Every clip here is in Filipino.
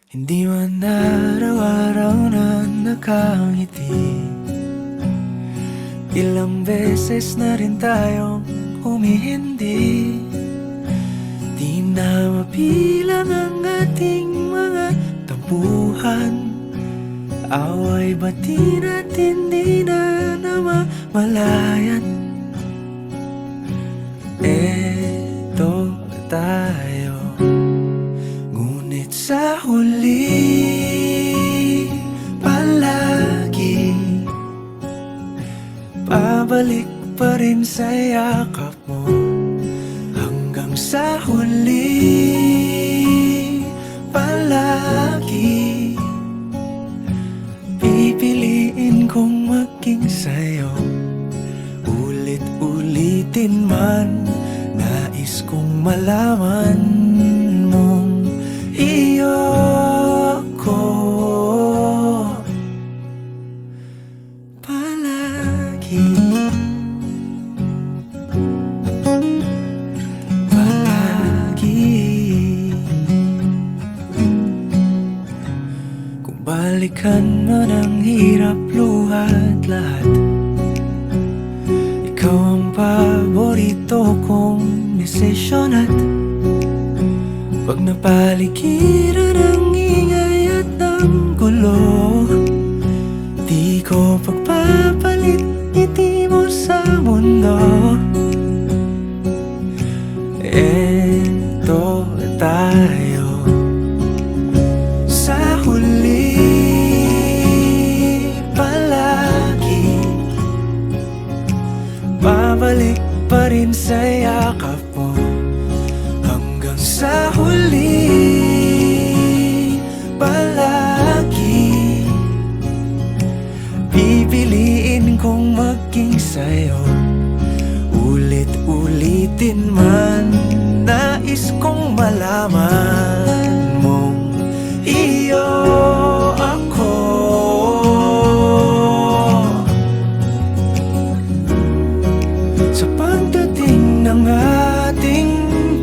Hindi man araw-araw na nakangiti. Ilang beses na rin tayong humihindi. Di na mabilang ang ating mga tampuhan. Away bati natin di na namamalayan. Eto tayo, ngunit sa huli palagi pabalik pa rin sa yakap mo. Hanggang sa huli palagi pipiliin kong maging sa'yo. Ulit-ulitin man, nais kong malaman mong iyo ko palagi. Kung balikan man ang hirap, luhat lahat, ikaw ang paborito kong desisyon. At pag napaligiran ang ingay at ng gulo, di ko pagpapalit ngiti mo sa mundo. Eto tayo, sa huli palagi babalik pa rin sa yakap mo. Hanggang sa huli palagi pipiliin kong maging sa'yo. Ulit-ulitin man, nais kong malaman mong iyo ako. Sa pagdating ng ating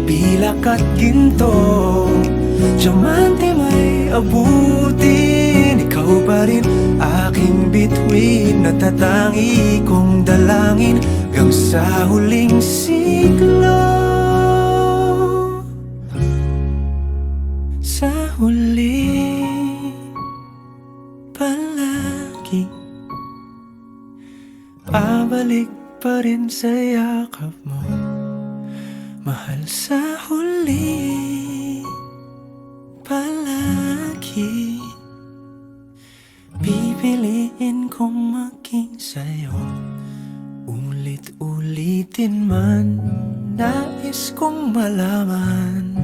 pilak at ginto, diamante may abutin, ikaw pa rin aking bituin. Natatangi kong dalangin hanggang sa huling siglo. Sa huli palagi pabalik pa rin sa yakap mo, mahal. Sa huli palagi pipiliin kong maging sa'yo. Ulit-ulitin man, nais kong malaman